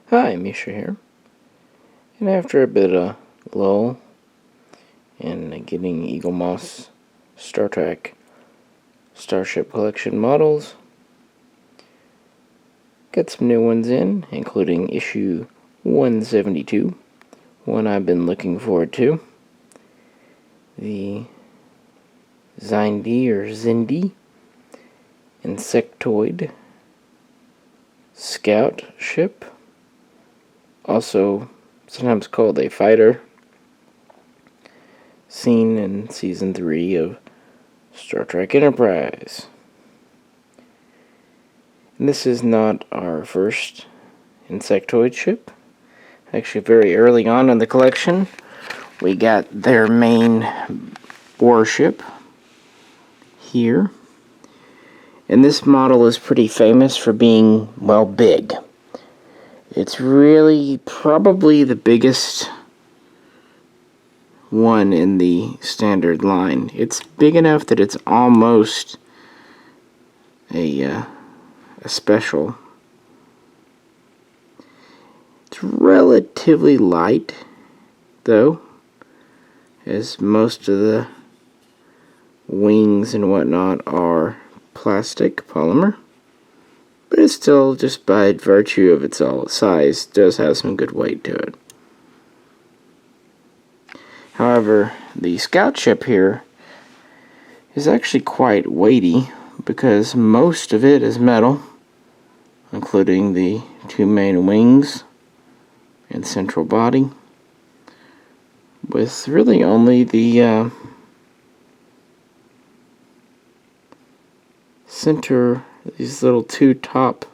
Hi, Misha here. And after a bit of lull in getting Eaglemoss Star Trek Starship Collection models, got some new ones in, including issue 172, one I've been looking forward to. The Xindi Insectoid Scout ship, also sometimes called a fighter, seen in Season 3 of Star Trek Enterprise. And this is not our first Insectoid ship. Actually, very early on in the collection, we got their main warship here. And this model is pretty famous for being, well, big. It's really probably the biggest one in the standard line. It's big enough that it's almost a special. It's relatively light, though, as most of the wings and whatnot are plastic polymer. But it still, just by virtue of its size, does have some good weight to it. However, the scout ship here is actually quite weighty because most of it is metal, including the two main wings and central body, with really only the center, these little two top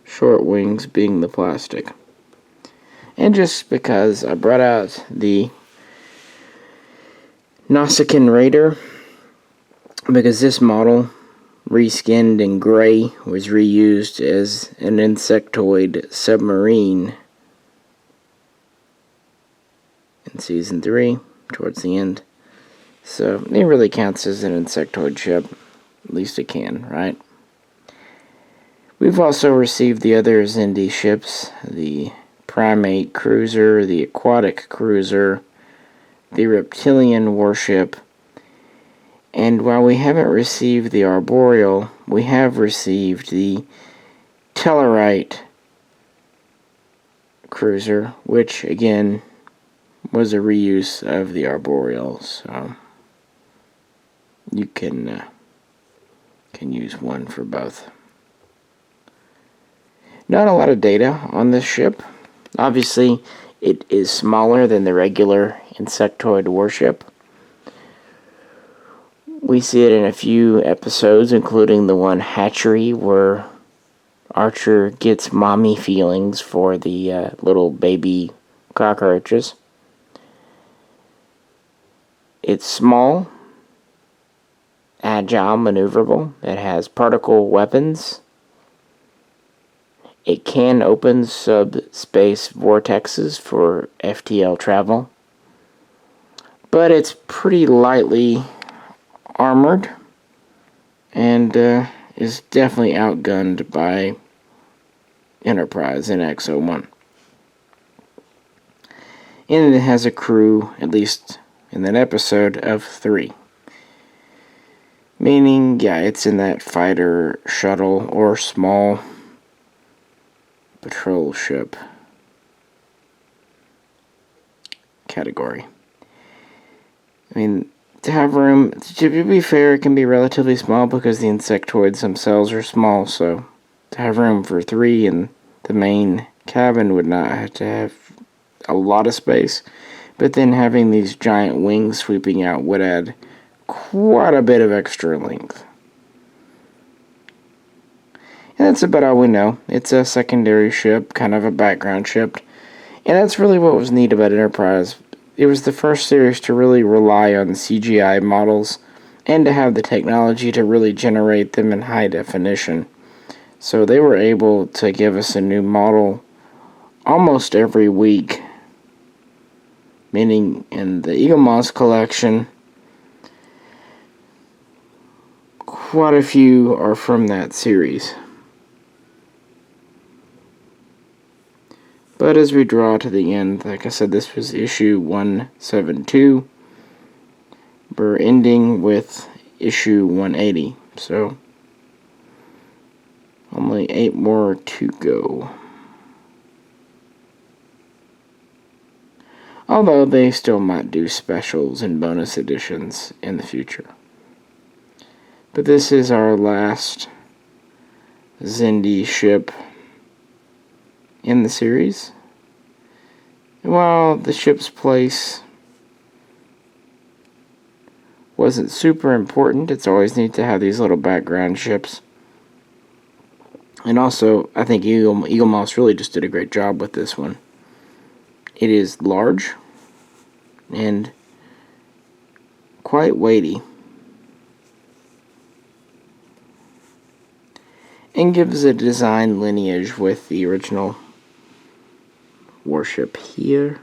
short wings being the plastic. And just because I brought out the Nausicaan Raider, because this model, reskinned in gray, was reused as an insectoid submarine in Season 3, towards the end. So it really counts as an insectoid ship. At least it can, right? We've also received the other Xindi ships, the Primate Cruiser, the Aquatic Cruiser, the Reptilian Warship, and while we haven't received the Arboreal, we have received the Tellarite Cruiser, which again was a reuse of the Arboreal, so you can use one for both. Not a lot of data on this ship. Obviously, it is smaller than the regular Insectoid warship. We see it in a few episodes, including the one Hatchery, where Archer gets mommy feelings for the little baby cockroaches. It's small, agile, maneuverable. It has particle weapons. It can open subspace vortexes for FTL travel. But it's pretty lightly armored and is definitely outgunned by Enterprise in X-01. And it has a crew, at least in that episode, of 3. Meaning, yeah, it's in that fighter, shuttle, or small patrol ship category. I mean, to have room, to be fair, it can be relatively small because the insectoids themselves are small, so to have room for 3 in the main cabin would not have to have a lot of space, but then having these giant wings sweeping out would add quite a bit of extra length. And that's about all we know. It's a secondary ship, kind of a background ship. And that's really what was neat about Enterprise. It was the first series to really rely on CGI models and to have the technology to really generate them in high definition. So they were able to give us a new model almost every week. Meaning in the Eaglemoss collection, quite a few are from that series. But as we draw to the end, like I said, this was issue 172. We're ending with issue 180. So, only 8 more to go. Although they still might do specials and bonus editions in the future. But this is our last Xindi ship in the series. And while the ship's place wasn't super important, it's always neat to have these little background ships. And also, I think Eaglemoss really just did a great job with this one. It is large and quite weighty, and gives a design lineage with the original warship here.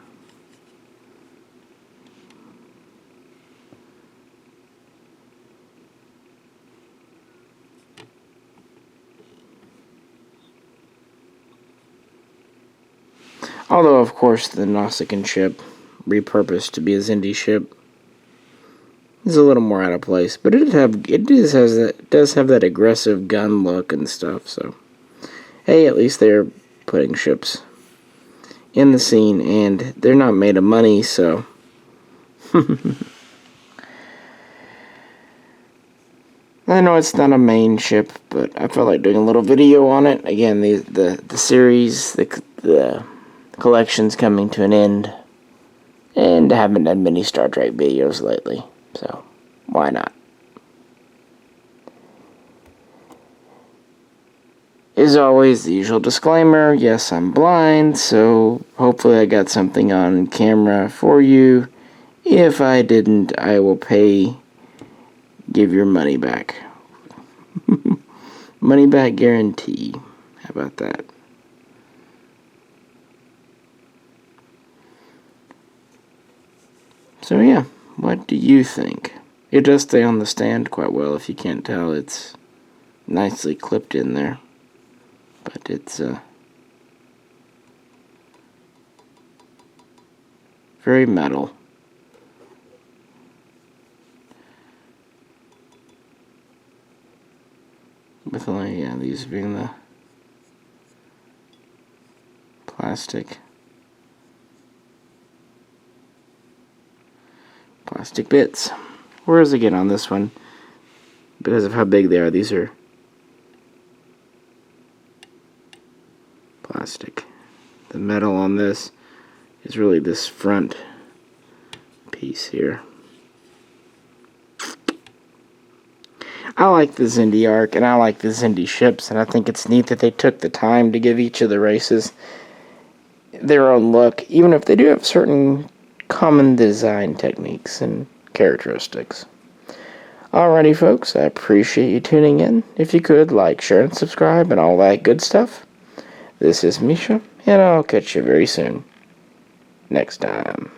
Although, of course, the Nausicaan ship, repurposed to be a Xindi ship, is a little more out of place. But it does have that aggressive gun look and stuff. So, hey, at least they're putting ships in the scene, and they're not made of money. So, I know it's not a main ship, but I felt like doing a little video on it. Again, the series, the collection's coming to an end, and I haven't done many Star Trek videos lately, so why not? As always, the usual disclaimer, yes, I'm blind, so hopefully I got something on camera for you. If I didn't, I will give your money back. Money back guarantee. How about that? So yeah, what do you think? It does stay on the stand quite well. If you can't tell, it's nicely clipped in there. But it's very metal. With only, yeah, these being the plastic bits. Whereas again on this one, because of how big they are, these are plastic. The metal on this is really this front piece here. I like the Xindi arc, and I like the Xindi ships, and I think it's neat that they took the time to give each of the races their own look, even if they do have certain common design techniques and characteristics. Alrighty, folks, I appreciate you tuning in. If you could, like, share, and subscribe, and all that good stuff. This is Misha, and I'll catch you very soon. Next time.